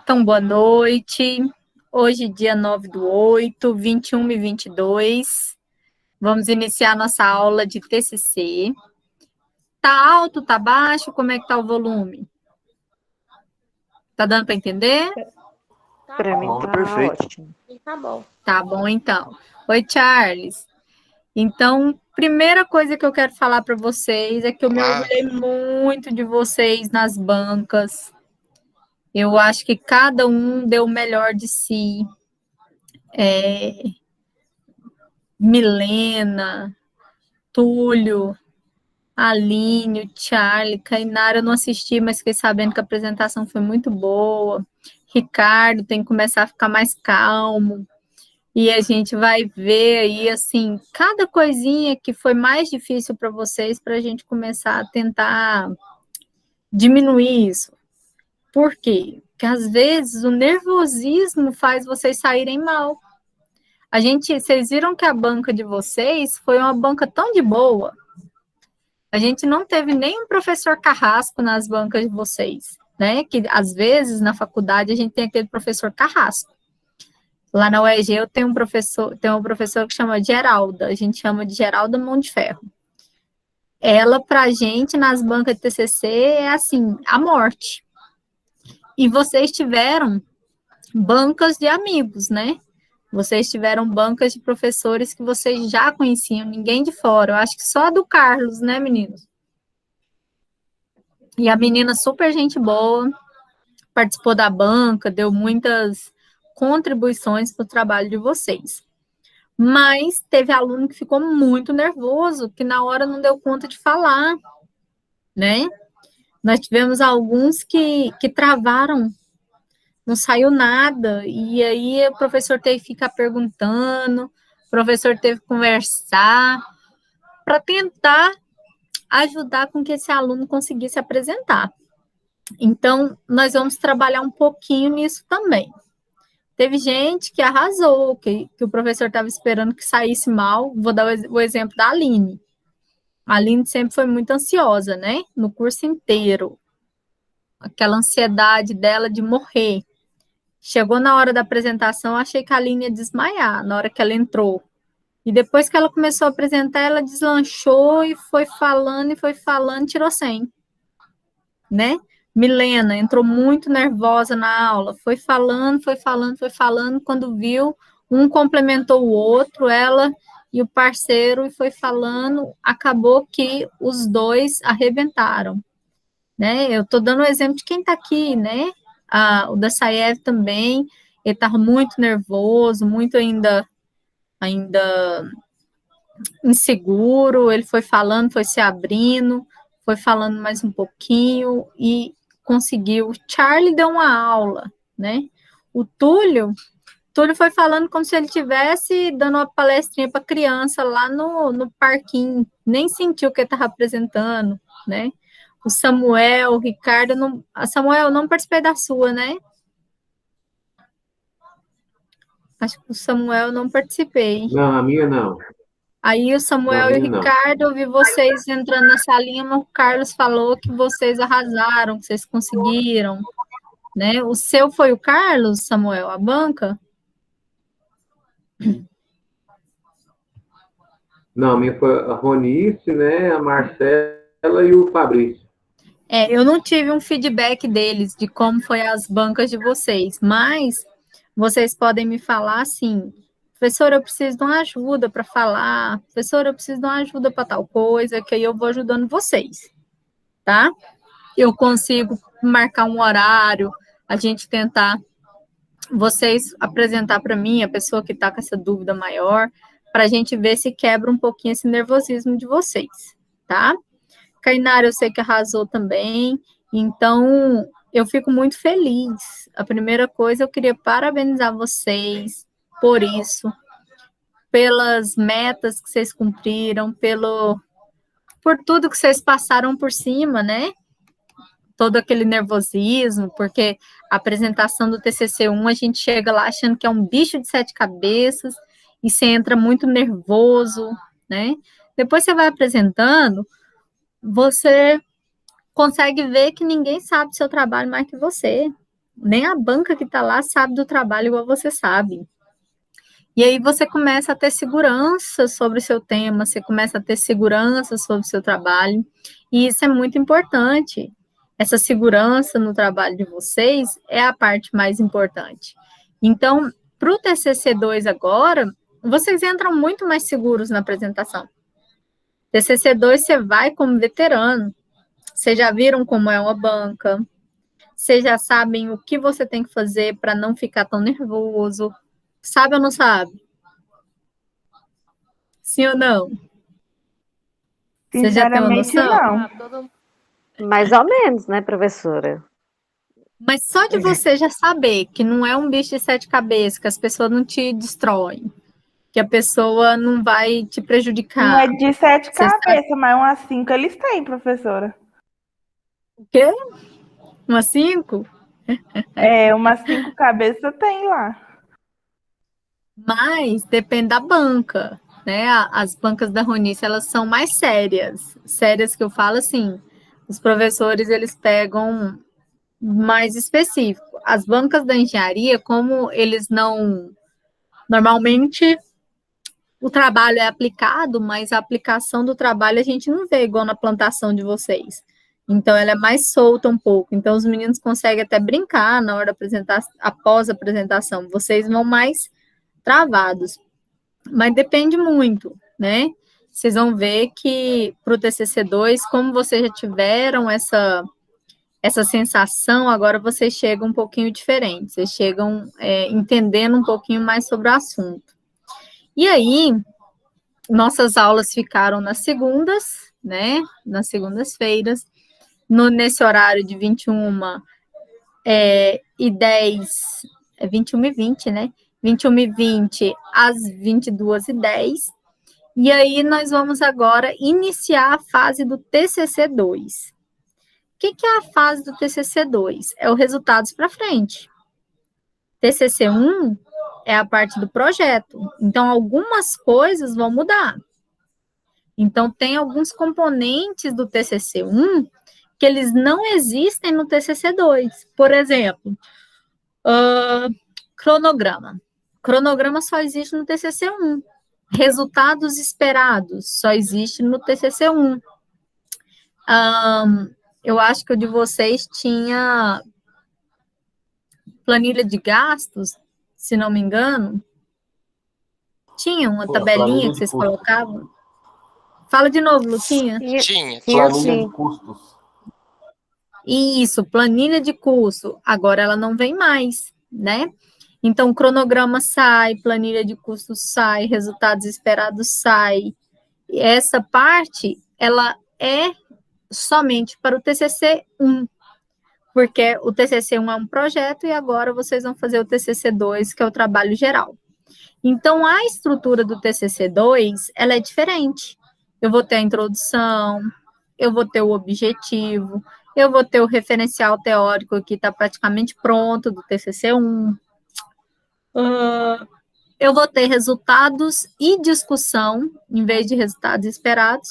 Então, boa noite. Hoje, dia 9/8, 21 e 22. Vamos iniciar nossa aula de TCC. Tá alto, tá baixo? Como é que tá o volume? Tá dando para entender? Para mim tá perfeito. ótimo. Tá bom. Tá bom, então. Oi, Charles. Então, primeira coisa que eu quero falar para vocês é que eu me orgulhei muito de vocês nas bancas. Eu acho que cada um deu o melhor de si. Milena, Túlio, Aline, Charlie, Cainara, eu não assisti, mas fiquei sabendo que a apresentação foi muito boa. Ricardo tem que começar a ficar mais calmo. E a gente vai ver aí, assim, cada coisinha que foi mais difícil para vocês, para a gente começar a tentar diminuir isso. Por quê? Porque às vezes o nervosismo faz vocês saírem mal. Vocês viram que a banca de vocês foi uma banca tão de boa. A gente não teve nenhum professor carrasco nas bancas de vocês, né? Que às vezes na faculdade a gente tem aquele professor carrasco. Lá na UEG eu tenho um professor que chama Geralda, a gente chama de Geralda Mão de Ferro. Ela, pra gente, nas bancas de TCC, é assim, a morte. E vocês tiveram bancas de amigos, né? Vocês tiveram bancas de professores que vocês já conheciam, ninguém de fora. Eu acho que só a do Carlos, né, meninos? E a menina super gente boa, participou da banca, deu muitas contribuições para o trabalho de vocês. Mas teve aluno que ficou muito nervoso, que na hora não deu conta de falar, né? Nós tivemos alguns que travaram, não saiu nada, e aí o professor teve que ficar perguntando, o professor teve que conversar para tentar ajudar com que esse aluno conseguisse apresentar. Então, nós vamos trabalhar um pouquinho nisso também. Teve gente que arrasou, que o professor estava esperando que saísse mal. Vou dar o exemplo da Aline. A Aline sempre foi muito ansiosa, né? No curso inteiro. Aquela ansiedade dela de morrer. Chegou na hora da apresentação, achei que a Aline ia desmaiar na hora que ela entrou. E depois que ela começou a apresentar, ela deslanchou e foi falando, tirou 100. Né? Milena entrou muito nervosa na aula, foi falando, quando viu, um complementou o outro, ela e o parceiro, e foi falando, acabou que os dois arrebentaram, né? Eu estou dando o exemplo de quem está aqui, né? O da Saev também, ele estava muito nervoso, muito ainda inseguro, ele foi falando, foi se abrindo, foi falando mais um pouquinho e conseguiu. Charlie deu uma aula, né? O Túlio foi falando como se ele estivesse dando uma palestrinha para criança lá no parquinho, nem sentiu o que ele estava apresentando, né? O Samuel, o Ricardo, Samuel, não participei da sua, né? Acho que o Samuel não participei. Não, a minha não. Aí o Samuel e o Ricardo, eu vi vocês entrando na salinha, mas o Carlos falou que vocês arrasaram, que vocês conseguiram, né? O seu foi o Carlos, Samuel, a banca? Não, a minha foi a Ronice, né, a Marcela e o Fabrício. Eu não tive um feedback deles, de como foi as bancas de vocês, mas vocês podem me falar assim, professor, eu preciso de uma ajuda para falar, professor, eu preciso de uma ajuda para tal coisa, que aí eu vou ajudando vocês, tá? Eu consigo marcar um horário, a gente tentar, vocês apresentar para mim, a pessoa que está com essa dúvida maior, para a gente ver se quebra um pouquinho esse nervosismo de vocês, tá? Cainara, eu sei que arrasou também, então eu fico muito feliz. A primeira coisa, eu queria parabenizar vocês por isso, pelas metas que vocês cumpriram, por tudo que vocês passaram por cima, né? Todo aquele nervosismo, porque a apresentação do TCC1, a gente chega lá achando que é um bicho de 7 cabeças, e você entra muito nervoso, né? Depois você vai apresentando, você consegue ver que ninguém sabe do seu trabalho mais que você, Nem a banca que está lá sabe do trabalho igual você sabe. E aí você começa a ter segurança sobre o seu tema, você começa a ter segurança sobre o seu trabalho, e isso é muito importante. Essa segurança no trabalho de vocês é a parte mais importante. Então, para o TCC2 agora, vocês entram muito mais seguros na apresentação. TCC2 você vai como veterano, vocês já viram como é uma banca, vocês já sabem o que você tem que fazer para não ficar tão nervoso, sabe ou não sabe? Sim ou não? Você já tem uma Sinceramente, noção? não. Mais ou menos, né, professora? Mas só de você já saber que não é um bicho de 7 cabeças, que as pessoas não te destroem, que a pessoa não vai te Não prejudicar. é de 7 Você sabe cabeças, mas umas 5 eles têm, professora. o quê? Uma 5? É, umas 5 cabeças tem lá. Mas depende da banca, né? As bancas da Ronice, elas são mais sérias. Sérias que eu falo assim, os professores, eles pegam mais específico. As bancas da engenharia, como eles não... Normalmente, o trabalho é aplicado, mas a aplicação do trabalho a gente não vê igual na plantação de vocês. Então, ela é mais solta um pouco. Então, os meninos conseguem até brincar na hora da apresentação, após a apresentação. Vocês vão mais travados. Mas depende muito, né? Vocês vão ver que para o TCC2, como vocês já tiveram essa sensação, agora vocês chegam um pouquinho diferente, vocês chegam entendendo um pouquinho mais sobre o assunto. E aí, nossas aulas ficaram nas segundas, né? Nas segundas-feiras, nesse horário de 21h10, 21h20, né? 21h20 às 22h10. E aí, nós vamos agora iniciar a fase do TCC2. O que é a fase do TCC2? É o resultados para frente. TCC1 é a parte do projeto. Então, algumas coisas vão mudar. Então, tem alguns componentes do TCC1 que eles não existem no TCC2. Por exemplo, cronograma. Cronograma só existe no TCC1. Resultados esperados só existe no TCC1. Eu acho que o de vocês tinha planilha de gastos, se não me engano. Tinha uma tabelinha que vocês colocavam. Fala de novo, Luquinha. Tinha. Planilha de custos. Isso, planilha de custo. Agora ela não vem mais, né? Então, cronograma sai, planilha de custo sai, resultados esperados sai. E essa parte, ela é somente para o TCC1, porque o TCC1 é um projeto e agora vocês vão fazer o TCC2, que é o trabalho geral. Então, a estrutura do TCC2, ela é diferente. Eu vou ter a introdução, eu vou ter o objetivo, eu vou ter o referencial teórico que está praticamente pronto do TCC1. Eu vou ter resultados e discussão, em vez de resultados esperados.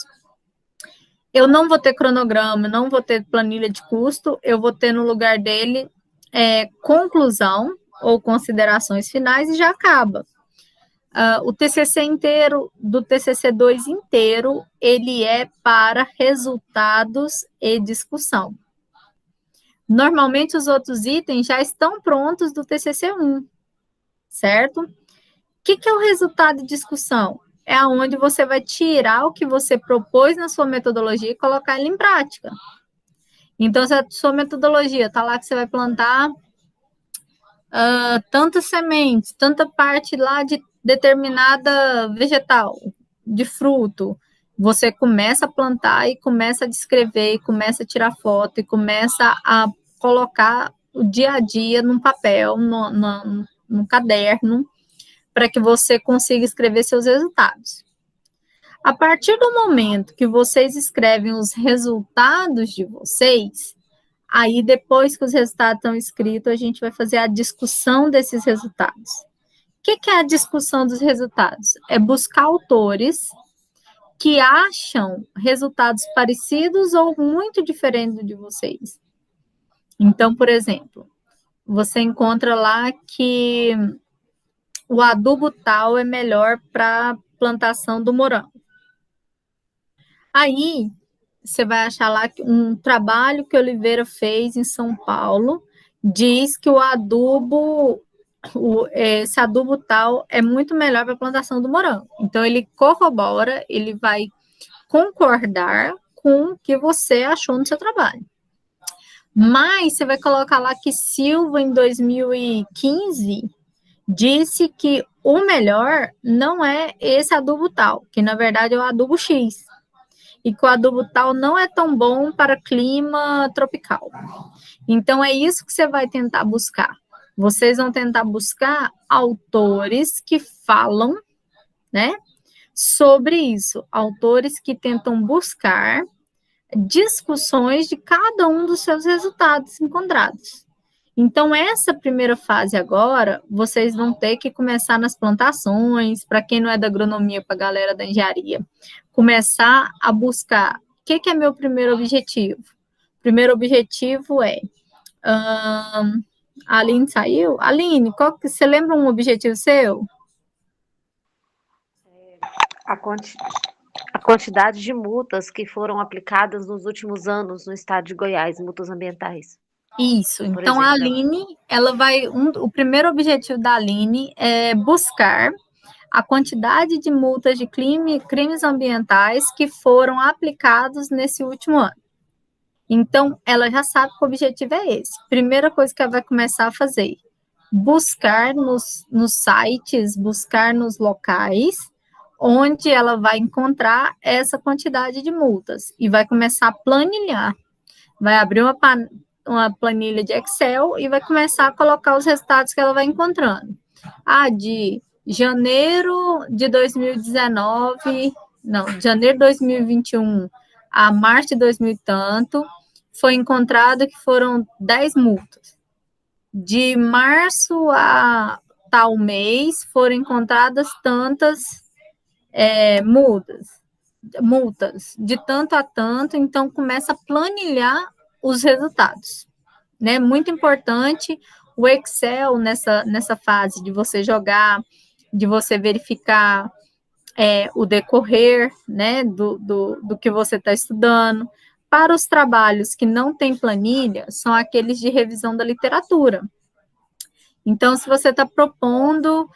Eu não vou ter cronograma, não vou ter planilha de custo, eu vou ter no lugar dele conclusão ou considerações finais e já acaba. O TCC inteiro, do TCC2 inteiro, ele é para resultados e discussão. Normalmente, os outros itens já estão prontos do TCC1, certo? O que é o resultado de discussão? É onde você vai tirar o que você propôs na sua metodologia e colocar ele em prática. Então, se a sua metodologia está lá que você vai plantar tantas sementes, tanta parte lá de determinada vegetal, de fruto, você começa a plantar e começa a descrever, e começa a tirar foto, e começa a colocar o dia a dia num papel, num caderno, para que você consiga escrever seus resultados. A partir do momento que vocês escrevem os resultados de vocês, aí depois que os resultados estão escritos, a gente vai fazer a discussão desses resultados. O que é a discussão dos resultados? É buscar autores que acham resultados parecidos ou muito diferentes de vocês. Então, por exemplo, você encontra lá que o adubo tal é melhor para plantação do morango. Aí, você vai achar lá que um trabalho que Oliveira fez em São Paulo diz que esse adubo tal é muito melhor para a plantação do morango. Então, ele corrobora, ele vai concordar com o que você achou no seu trabalho. Mas você vai colocar lá que Silva, em 2015, disse que o melhor não é esse adubo tal, que na verdade é o adubo X. E que o adubo tal não é tão bom para clima tropical. Então, é isso que você vai tentar buscar. Vocês vão tentar buscar autores que falam, né, sobre isso. Autores que tentam buscar discussões de cada um dos seus resultados encontrados. Então, essa primeira fase agora, vocês vão ter que começar nas plantações, para quem não é da agronomia, para a galera da engenharia, começar a buscar. O que é meu primeiro objetivo? O primeiro objetivo é... a Aline saiu? Aline, você lembra um objetivo seu? A quantidade de multas que foram aplicadas nos últimos anos no estado de Goiás, multas ambientais. Isso, então a Aline, ela vai, o primeiro objetivo da Aline é buscar a quantidade de multas de crimes ambientais que foram aplicados nesse último ano. Então, ela já sabe que o objetivo é esse. Primeira coisa que ela vai começar a fazer, buscar nos sites, buscar nos locais, onde ela vai encontrar essa quantidade de multas, e vai começar a planilhar. Vai abrir uma planilha de Excel e vai começar a colocar os resultados que ela vai encontrando. De janeiro de 2019, de janeiro de 2021 a março de 2000 e tanto, foi encontrado que foram 10 multas. De março a tal mês, foram encontradas tantas multas, de tanto a tanto, então começa a planilhar os resultados, né? Muito importante o Excel nessa fase de você jogar, de você verificar o decorrer, né, do que você está estudando. Para os trabalhos que não tem planilha, são aqueles de revisão da literatura. Então, se você está propondo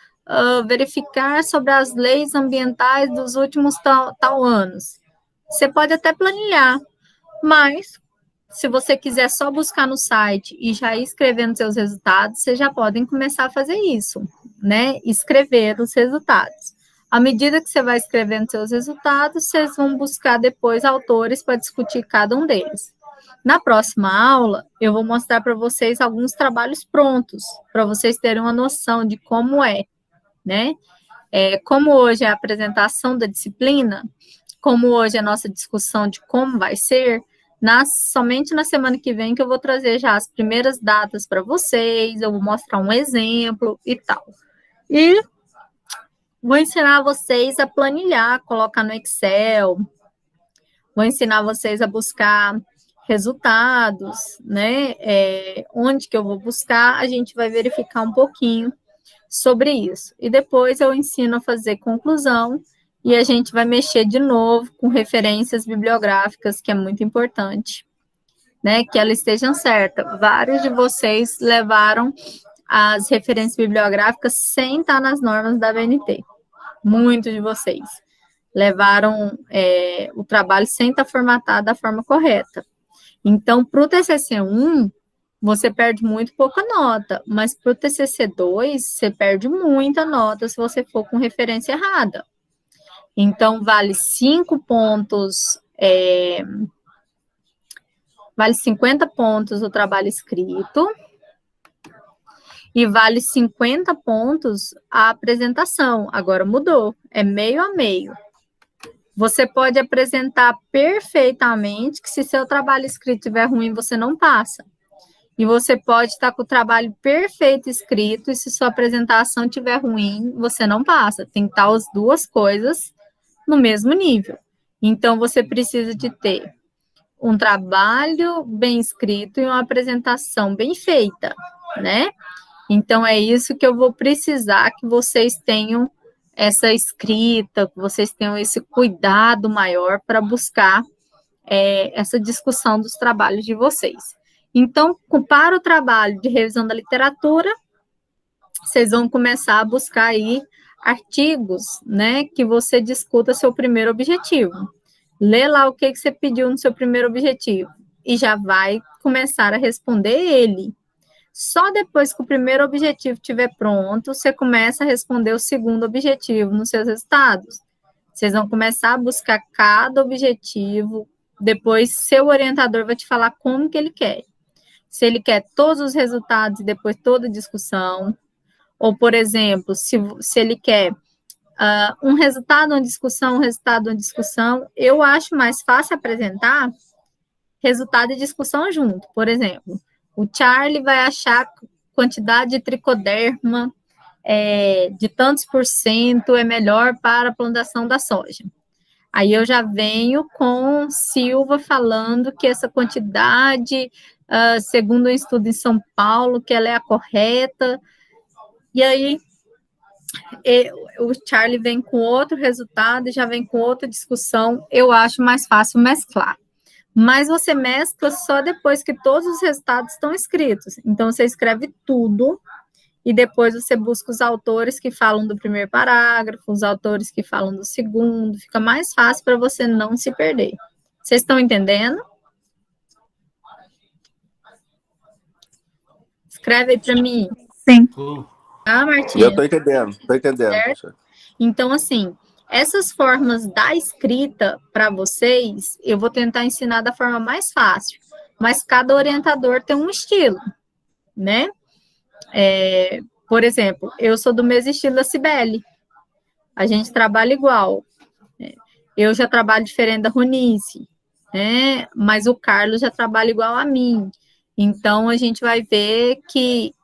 verificar sobre as leis ambientais dos últimos tal anos, você pode até planilhar, mas se você quiser só buscar no site e já ir escrevendo seus resultados, vocês já podem começar a fazer isso, né? Escrever os resultados. À medida que você vai escrevendo seus resultados, vocês vão buscar depois autores para discutir cada um deles. Na próxima aula, eu vou mostrar para vocês alguns trabalhos prontos, para vocês terem uma noção de como é, né? Como hoje é a apresentação da disciplina, como hoje é a nossa discussão de como vai ser, somente na semana que vem que eu vou trazer já as primeiras datas para vocês, eu vou mostrar um exemplo e tal. E vou ensinar vocês a planilhar, colocar no Excel, vou ensinar vocês a buscar resultados, né? Onde que eu vou buscar, a gente vai verificar um pouquinho sobre isso. E depois eu ensino a fazer conclusão e a gente vai mexer de novo com referências bibliográficas, que é muito importante, né? Que elas estejam certas. Vários de vocês levaram as referências bibliográficas sem estar nas normas da ABNT. Muitos de vocês levaram o trabalho sem estar formatado da forma correta. Então, para o TCC1, você perde muito pouca nota, mas para o TCC2, você perde muita nota se você for com referência errada. Então, vale 5 pontos, vale 50 pontos o trabalho escrito, e vale 50 pontos a apresentação. Agora mudou, é meio a meio. Você pode apresentar perfeitamente, que se seu trabalho escrito estiver ruim, você não passa. E você pode estar com o trabalho perfeito escrito, e se sua apresentação estiver ruim, você não passa. Tem que estar as duas coisas no mesmo nível. Então, você precisa de ter um trabalho bem escrito e uma apresentação bem feita. né? Então, é isso que eu vou precisar que vocês tenham essa escrita, que vocês tenham esse cuidado maior para buscar essa discussão dos trabalhos de vocês. Então, para o trabalho de revisão da literatura, vocês vão começar a buscar aí artigos, né, que você discuta seu primeiro objetivo. Lê lá o que você pediu no seu primeiro objetivo e já vai começar a responder ele. Só depois que o primeiro objetivo estiver pronto, você começa a responder o segundo objetivo nos seus resultados. Vocês vão começar a buscar cada objetivo, depois seu orientador vai te falar como que ele quer. Se ele quer todos os resultados e depois toda a discussão, ou, por exemplo, se ele quer um resultado, uma discussão, um resultado, uma discussão, eu acho mais fácil apresentar resultado e discussão junto. Por exemplo, o Charlie vai achar quantidade de tricoderma de tantos por cento é melhor para a plantação da soja. Aí eu já venho com Silva falando que essa quantidade, segundo um estudo em São Paulo, que ela é a correta. E aí o Charlie vem com outro resultado e já vem com outra discussão. Eu acho mais fácil mesclar. Mas você mescla só depois que todos os resultados estão escritos. Então, você escreve tudo e depois você busca os autores que falam do primeiro parágrafo, os autores que falam do segundo. Fica mais fácil para você não se perder. Vocês estão entendendo? Escreve aí para mim. Sim. Ah, Martinha? Eu estou entendendo. Certo? Então, assim, essas formas da escrita para vocês, eu vou tentar ensinar da forma mais fácil, mas cada orientador tem um estilo, né? Por exemplo, eu sou do mesmo estilo da Cibele, a gente trabalha igual. Eu já trabalho diferente da Ronice, né? Mas o Carlos já trabalha igual a mim. Então, a gente vai ver que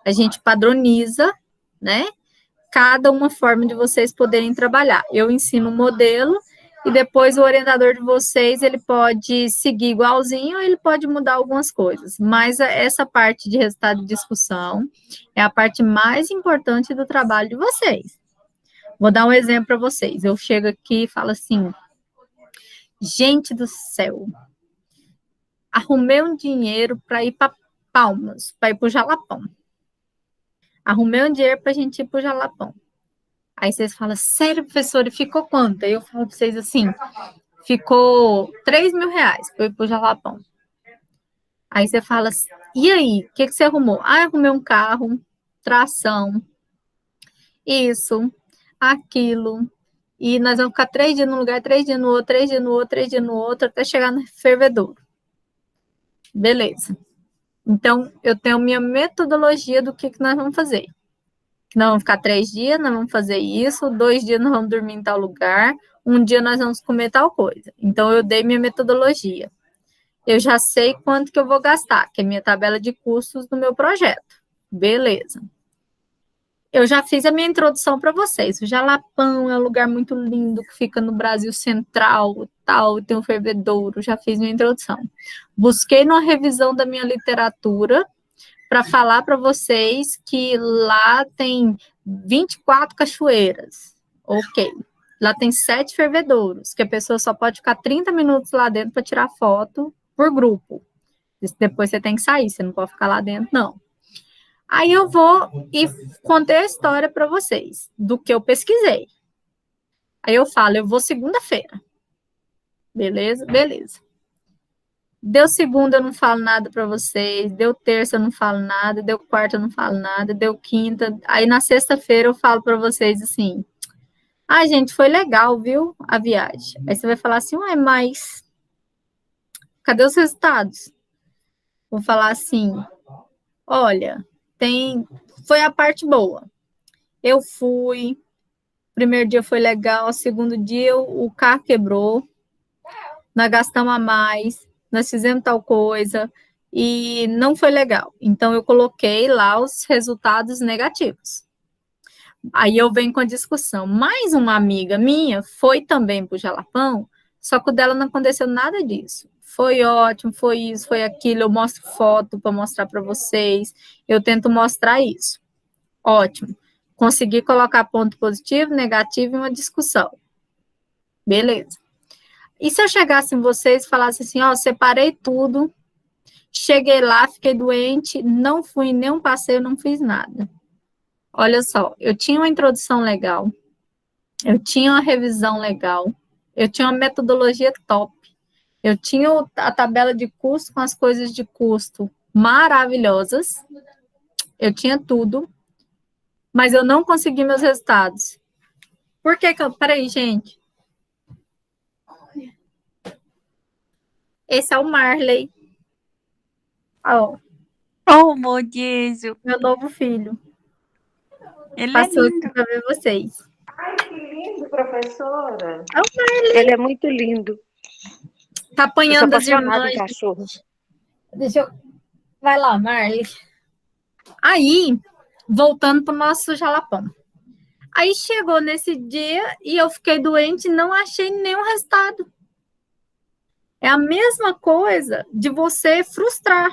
a gente padroniza, né? Cada uma forma de vocês poderem trabalhar. Eu ensino um modelo e depois o orientador de vocês, ele pode seguir igualzinho ou ele pode mudar algumas coisas. Mas essa parte de resultado de discussão é a parte mais importante do trabalho de vocês. Vou dar um exemplo para vocês. Eu chego aqui e falo assim, gente do céu, arrumei um dinheiro para ir para Palmas, para ir para o Jalapão. Arrumei um dinheiro para a gente ir para o Jalapão. Aí vocês falam, sério, professora, ficou quanto? Aí eu falo para vocês assim, ficou R$3.000 para ir para o Jalapão. Aí você fala, e aí, o que você arrumou? Ah, eu arrumei um carro, tração, isso, aquilo. E nós vamos ficar 3 dias num lugar, 3 dias no outro, 3 dias no outro, 3 dias no outro, até chegar no fervedouro. Beleza. Então, eu tenho minha metodologia do que nós vamos fazer. Nós vamos ficar 3 dias, nós vamos fazer isso, 2 dias nós vamos dormir em tal lugar, 1 dia nós vamos comer tal coisa. Então, eu dei minha metodologia. Eu já sei quanto que eu vou gastar, que é minha tabela de custos do meu projeto. Beleza. Eu já fiz a minha introdução para vocês. O Jalapão é um lugar muito lindo que fica no Brasil Central, tal, tem um fervedouro. Já fiz minha introdução. Busquei numa revisão da minha literatura para falar para vocês que lá tem 24 cachoeiras. Ok. Lá tem 7 fervedouros, que a pessoa só pode ficar 30 minutos lá dentro para tirar foto por grupo. Depois você tem que sair, você não pode ficar lá dentro, não. Aí eu vou e contei a história para vocês, do que eu pesquisei. Aí eu falo, eu vou segunda-feira. Beleza? Beleza. Deu segunda, eu não falo nada para vocês. Deu terça, eu não falo nada. Deu quarta, eu não falo nada. Deu quinta. Aí na sexta-feira eu falo para vocês assim, gente, foi legal, viu, a viagem. Aí você vai falar assim, ué, mas cadê os resultados? Vou falar assim, olha, foi a parte boa. Eu fui, primeiro dia foi legal, segundo dia o carro quebrou, nós gastamos a mais, nós fizemos tal coisa e não foi legal. Então, eu coloquei lá os resultados negativos. Aí eu venho com a discussão. Mais uma amiga minha foi também para o Jalapão, só que o dela não aconteceu nada disso. foi ótimo, foi isso, foi aquilo, eu mostro foto para mostrar para vocês, eu tento mostrar isso. Ótimo. Consegui colocar ponto positivo, negativo em uma discussão. Beleza. E se eu chegasse em vocês e falasse assim, ó, separei tudo, cheguei lá, fiquei doente, não fui em nenhum passeio, não fiz nada. Olha só, eu tinha uma introdução legal, eu tinha uma revisão legal, eu tinha uma metodologia top, eu tinha a tabela de custo com as coisas de custo maravilhosas, eu tinha tudo, mas eu não consegui meus resultados. Por que que eu... Peraí, gente. Esse é o Marley. Ó, Oh, meu Deus! meu novo filho. Ele é Passou aqui lindo. para ver vocês. Ai, que lindo, professora. É o Marley. Ele é muito lindo. Tá Eu sou apanhando as apaixonada irmãs. em cachorro. Deixa eu... Vai lá, Marley. Aí, voltando pro nosso jalapão. Aí chegou nesse dia e eu fiquei doente e não achei nenhum resultado. É a mesma coisa de você frustrar,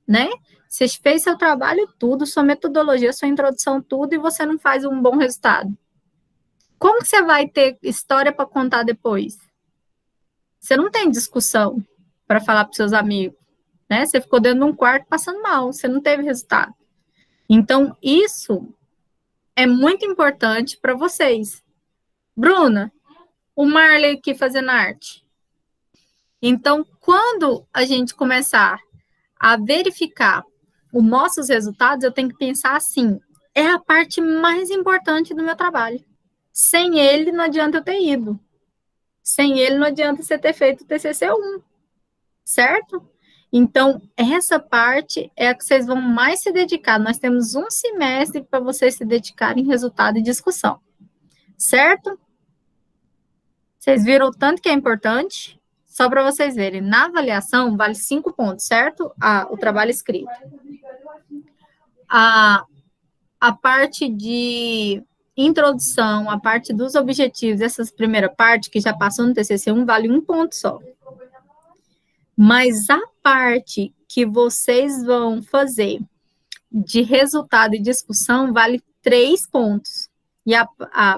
né? Você fez seu trabalho tudo, sua metodologia, sua introdução, tudo, e você não faz um bom resultado. Como que você vai ter história para contar depois? Você não tem discussão para falar para seus amigos, né? Você ficou dentro de um quarto passando mal, você não teve resultado. Então, isso é muito importante para vocês. Bruna, o Marley aqui fazendo arte. Então, quando a gente começar a verificar os nossos resultados, eu tenho que pensar assim, é a parte mais importante do meu trabalho. Sem ele, não adianta eu ter ido. Sem ele, não adianta você ter feito o TCC1, certo? Então, essa parte é a que vocês vão mais se dedicar. Nós temos um semestre para vocês se dedicarem em resultado e discussão, certo? Vocês viram o tanto que é importante? Só para vocês verem, na avaliação vale 5 pontos, certo? O trabalho escrito. A parte de introdução, a parte dos objetivos, essas primeira parte que já passou no TCC1, vale 1 ponto só. Mas a parte que vocês vão fazer de resultado e discussão vale 3 pontos. E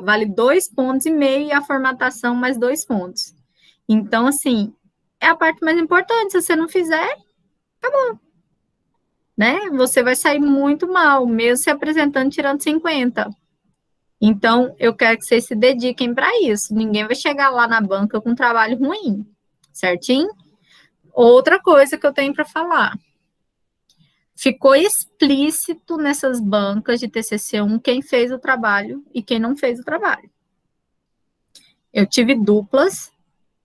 vale 2,5 pontos e a formatação mais 2 pontos. Então, assim, é a parte mais importante. Se você não fizer, acabou. Né? Você vai sair muito mal, mesmo se apresentando tirando 50. Então, eu quero que vocês se dediquem para isso. Ninguém vai chegar lá na banca com um trabalho ruim, certinho? Outra coisa que eu tenho para falar. Ficou explícito nessas bancas de TCC1 quem fez o trabalho e quem não fez o trabalho. Eu tive duplas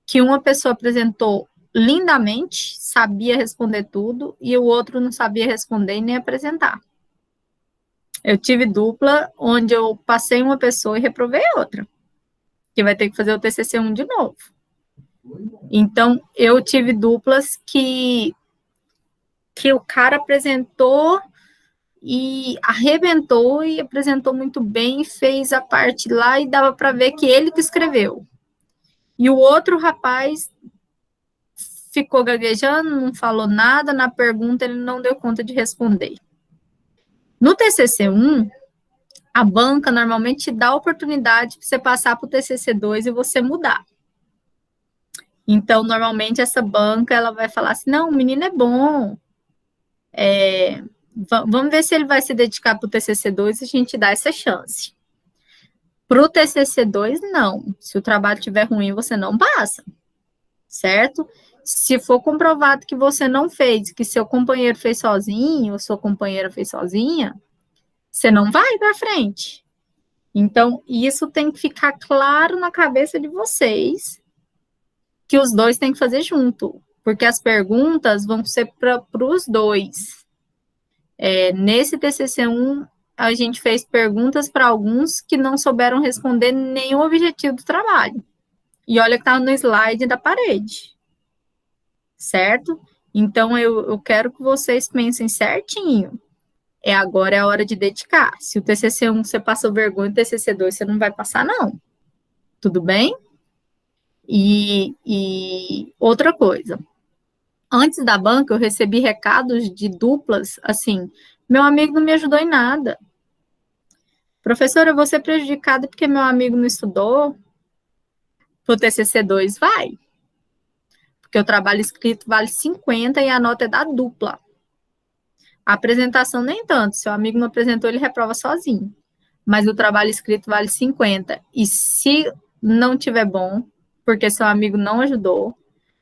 que uma pessoa apresentou lindamente, sabia responder tudo, e o outro não sabia responder e nem apresentar. Eu tive dupla onde eu passei uma pessoa e reprovei outra, que vai ter que fazer o TCC1 de novo. Então, eu tive duplas que o cara apresentou e arrebentou e apresentou muito bem, fez a parte lá e dava para ver que ele que escreveu. E o outro rapaz ficou gaguejando, não falou nada, na pergunta ele não deu conta de responder. No TCC1, a banca normalmente te dá a oportunidade para você passar para o TCC2 e você mudar. Então, normalmente, essa banca, ela vai falar assim, não, o menino é bom, vamos ver se ele vai se dedicar para o TCC2 e a gente dá essa chance. Para o TCC2, não. Se o trabalho estiver ruim, você não passa, certo? Se for comprovado que você não fez, que seu companheiro fez sozinho, ou sua companheira fez sozinha, você não vai para frente. Então, isso tem que ficar claro na cabeça de vocês, que os dois têm que fazer junto, porque as perguntas vão ser para os dois. Nesse TCC1, a gente fez perguntas para alguns que não souberam responder nenhum objetivo do trabalho. E olha que está no slide da parede. Certo? Então, eu quero que vocês pensem certinho. Agora é a hora de dedicar. Se o TCC1 você passou vergonha, o TCC2 você não vai passar, não. Tudo bem? E outra coisa. Antes da banca, eu recebi recados de duplas, assim, meu amigo não me ajudou em nada. Professora, eu vou ser prejudicada porque meu amigo não estudou. Pro TCC2 vai. Porque o trabalho escrito vale 50 e a nota é da dupla. A apresentação nem tanto. Se o amigo não apresentou, ele reprova sozinho. Mas o trabalho escrito vale 50. E se não tiver bom, porque seu amigo não ajudou,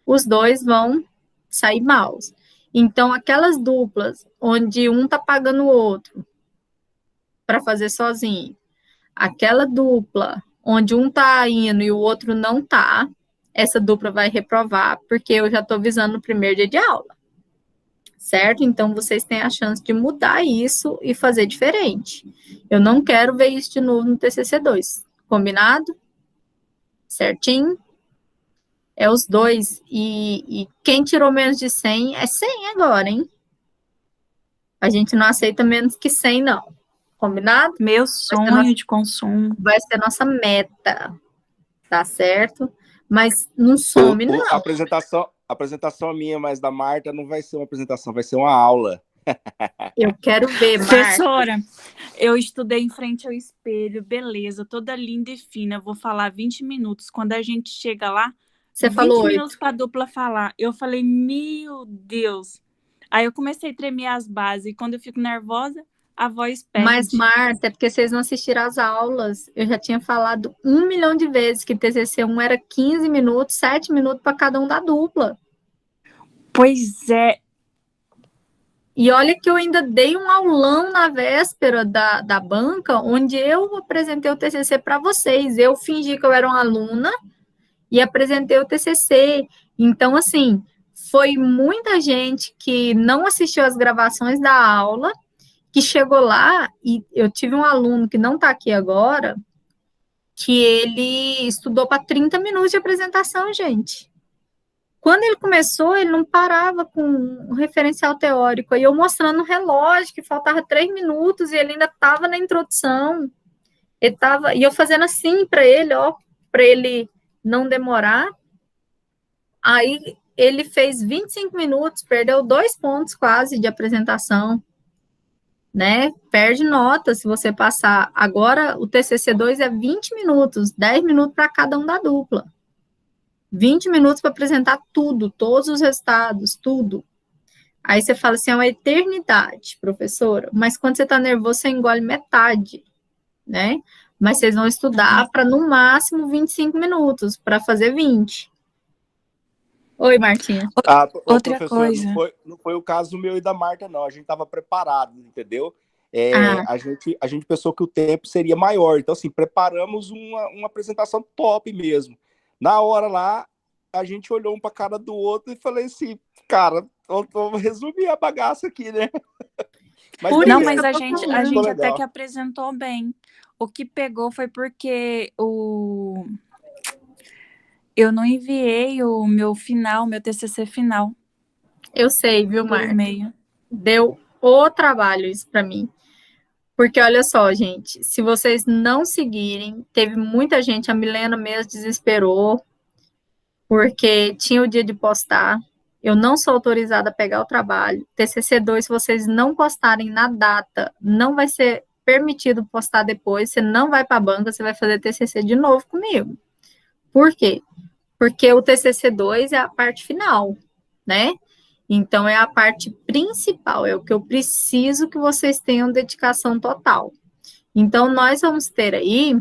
os dois vão sair maus. Então, aquelas duplas onde um tá pagando o outro para fazer sozinho, aquela dupla onde um tá indo e o outro não tá, essa dupla vai reprovar, porque eu já estou visando no primeiro dia de aula. Certo? Então, vocês têm a chance de mudar isso e fazer diferente. Eu não quero ver isso de novo no TCC2. Combinado? Certinho? É os dois. E quem tirou menos de 100 é 100 agora, hein? A gente não aceita menos que 100, não. Combinado? Meu sonho de consumo. Vai ser nossa meta. Tá certo? Mas não some, não. A apresentação minha, mas da Marta, não vai ser uma apresentação, vai ser uma aula. Eu quero ver, Marta. Professora, eu estudei em frente ao espelho, beleza, toda linda e fina. Vou falar 20 minutos. Quando a gente chega lá, Você 20 falou 8. minutos para a dupla falar. Eu falei, meu Deus. Aí eu comecei a tremer as bases. E quando eu fico nervosa, a voz perde. Mas, Marta, é porque vocês não assistiram às aulas. Eu já tinha falado 1 milhão de vezes que TCC1 era 15 minutos, 7 minutos para cada um da dupla. Pois é. E olha que eu ainda dei um aulão na véspera da banca, onde eu apresentei o TCC para vocês. Eu fingi que eu era uma aluna e apresentei o TCC. Então, assim, foi muita gente que não assistiu às gravações da aula, que chegou lá, e eu tive um aluno que não está aqui agora, que ele estudou para 30 minutos de apresentação, gente. Quando ele começou, ele não parava com um referencial teórico, aí eu mostrando no relógio que faltava 3 minutos, e ele ainda estava na introdução, e eu fazendo assim para ele, ó, para ele não demorar. Aí ele fez 25 minutos, perdeu 2 pontos quase de apresentação, né? Perde nota se você passar. Agora o TCC2 é 20 minutos, 10 minutos para cada um da dupla. 20 minutos para apresentar tudo, todos os resultados, tudo. Aí você fala assim, é uma eternidade, professora, mas quando você está nervoso, você engole metade, né? Mas vocês vão estudar para, no máximo, 25 minutos, para fazer 20. Oi, Martinha. Outra coisa. Não foi o caso meu e da Marta, não. A gente estava preparado, entendeu? A gente pensou que o tempo seria maior. Então, assim, preparamos uma apresentação top mesmo. Na hora lá, a gente olhou um para a cara do outro e falei assim, cara, vamos resumir a bagaça aqui, né? Mas a gente até que apresentou bem. O que pegou foi porque eu não enviei o meu TCC final. Eu sei, viu, Marta? Por e-mail. Deu o trabalho isso para mim. Porque, olha só, gente, se vocês não seguirem, teve muita gente, a Milena mesmo desesperou, porque tinha o dia de postar, eu não sou autorizada a pegar o trabalho. TCC2, se vocês não postarem na data, não vai ser permitido postar depois, você não vai para a banca, você vai fazer TCC de novo comigo. Por quê? Porque o TCC2 é a parte final, né? Então, é a parte principal, é o que eu preciso que vocês tenham dedicação total. Então, nós vamos ter aí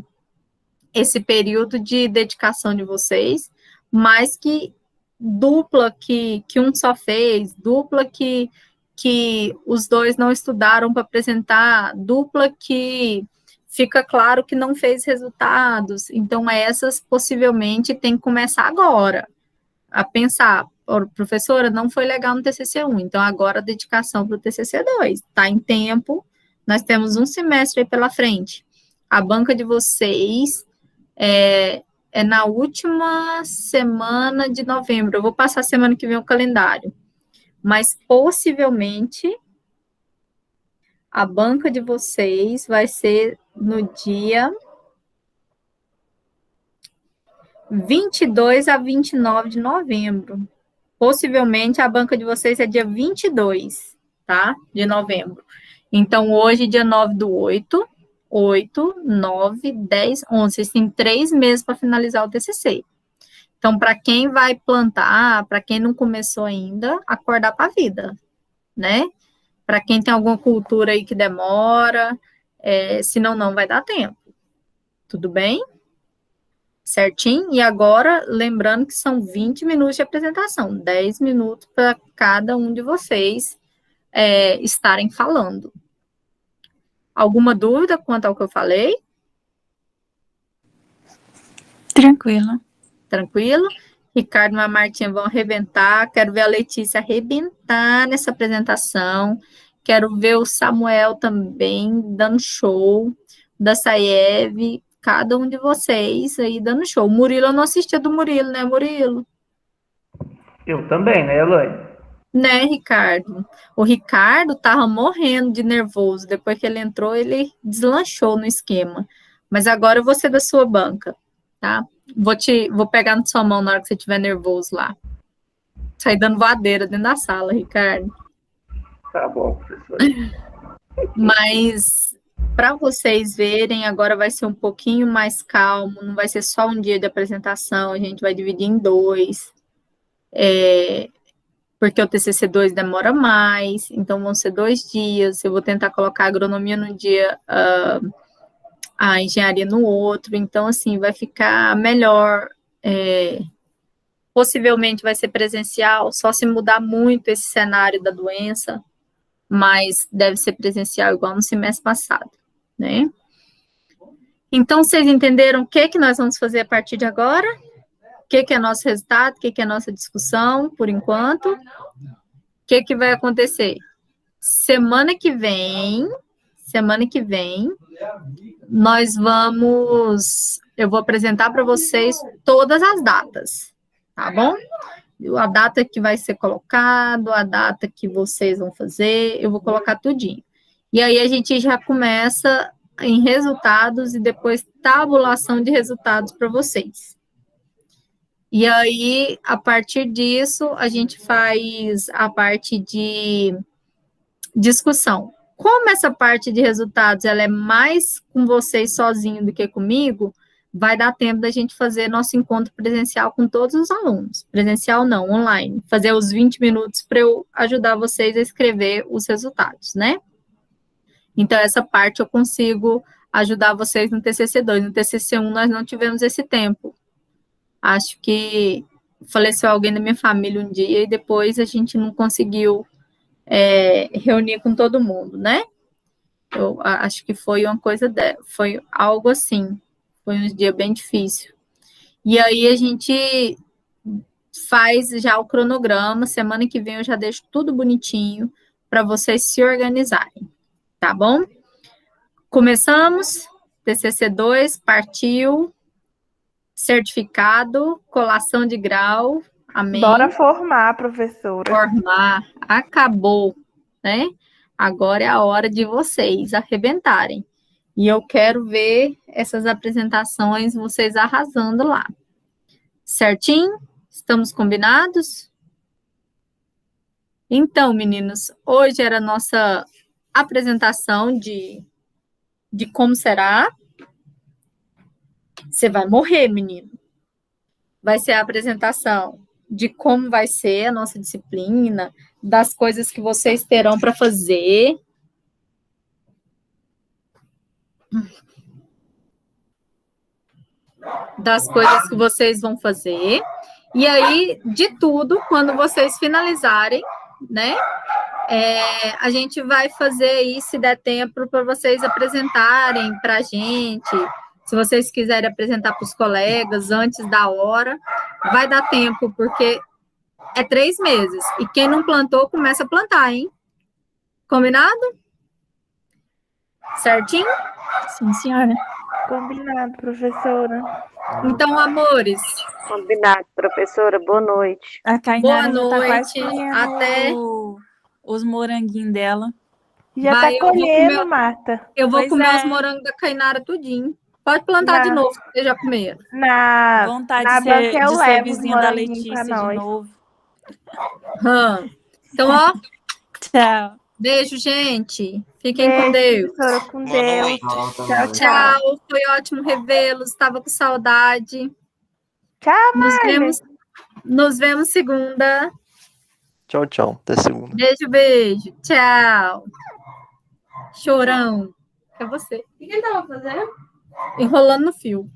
esse período de dedicação de vocês, mas que dupla que um só fez, dupla que os dois não estudaram para apresentar, dupla que fica claro que não fez resultados. Então, essas possivelmente tem que começar agora a pensar, professora, não foi legal no TCC1, então agora a dedicação para o TCC2, está em tempo, nós temos um semestre aí pela frente. A banca de vocês é na última semana de novembro, eu vou passar a semana que vem o calendário, mas possivelmente a banca de vocês vai ser no dia 22 a 29 de novembro. Possivelmente a banca de vocês é dia 22, tá? De novembro. Então, hoje, dia 9 do 8, 9, 10, 11. Vocês têm 3 meses para finalizar o TCC. Então, para quem vai plantar, para quem não começou ainda, acordar para a vida, né? Para quem tem alguma cultura aí que demora, senão não vai dar tempo. Tudo bem? Certinho? E agora, lembrando que são 20 minutos de apresentação, 10 minutos para cada um de vocês estarem falando. Alguma dúvida quanto ao que eu falei? Tranquilo. Tranquilo? Ricardo e a Martinha vão arrebentar. Quero ver a Letícia arrebentar nessa apresentação. Quero ver o Samuel também dando show. Da Saiev, cada um de vocês aí dando show. O Murilo, eu não assistia do Murilo, né, Murilo? Eu também, né, Elaine? Né, Ricardo? O Ricardo tava morrendo de nervoso. Depois que ele entrou, ele deslanchou no esquema. Mas agora eu vou ser da sua banca, tá? Vou pegar na sua mão na hora que você estiver nervoso lá. Sair dando voadeira dentro da sala, Ricardo. Tá bom, professor. Mas para vocês verem, agora vai ser um pouquinho mais calmo, não vai ser só um dia de apresentação, a gente vai dividir em 2, porque o TCC2 demora mais, então vão ser 2 dias, eu vou tentar colocar a agronomia num dia, a engenharia no outro, então assim, vai ficar melhor, possivelmente vai ser presencial, só se mudar muito esse cenário da doença, mas deve ser presencial igual no semestre passado, né? Então, vocês entenderam o que nós vamos fazer a partir de agora? O que é nosso resultado? O que é nossa discussão, por enquanto? O que vai acontecer? Semana que vem, eu vou apresentar para vocês todas as datas, tá bom? A data que vai ser colocado, a data que vocês vão fazer, eu vou colocar tudinho. E aí a gente já começa em resultados e depois tabulação de resultados para vocês. E aí, a partir disso, a gente faz a parte de discussão. Como essa parte de resultados ela é mais com vocês sozinho do que comigo, vai dar tempo da gente fazer nosso encontro presencial com todos os alunos. Presencial não, online. Fazer os 20 minutos para eu ajudar vocês a escrever os resultados, né? Então, essa parte eu consigo ajudar vocês no TCC2. No TCC1 nós não tivemos esse tempo. Acho que faleceu alguém da minha família um dia e depois a gente não conseguiu reunir com todo mundo, né? Eu acho que foi uma coisa, foi algo assim. Foi um dia bem difícil. E aí a gente faz já o cronograma. Semana que vem eu já deixo tudo bonitinho para vocês se organizarem. Tá bom? Começamos. TCC2 partiu. Certificado, colação de grau. Amém. Bora formar, professora. Formar. Acabou, né? Agora é a hora de vocês arrebentarem. E eu quero ver essas apresentações, vocês arrasando lá. Certinho? Estamos combinados? Então, meninos, hoje era a nossa apresentação de como será. Você vai morrer, menino. Vai ser a apresentação de como vai ser a nossa disciplina, das coisas que vocês terão para fazer. Das coisas que vocês vão fazer. E aí, de tudo, quando vocês finalizarem, né? A gente vai fazer aí, se der tempo, para vocês apresentarem para a gente. Se vocês quiserem apresentar para os colegas antes da hora, vai dar tempo, porque é 3 meses. E quem não plantou, começa a plantar, hein? Combinado? Certinho? Sim, senhora. Combinado, professora. Então, amores. Combinado, professora. Boa noite. A Tainara Boa já tá quase noite, colhendo até- os moranguinhos dela. Já Vai, eu tá vou colhendo, comer- Marta. Eu vou Pois comer é. os morangos da Cainara tudinho. Pode plantar de Não. novo, vocês já comeram. Na Vontade na de ser, banca eu de ser levo os vizinha da moranguinhos Letícia pra de nós. novo. Então, ó, Tchau. beijo, gente. Fiquem com Deus. Professora, com Deus. Tchau, Tchau, tchau. Tchau, foi ótimo revê-los. Estava com saudade. Tchau, Nos vemos segunda. Tchau, tchau. Até segunda. Beijo, beijo. Tchau. Chorão. É você. O que ele estava fazendo? Enrolando no fio.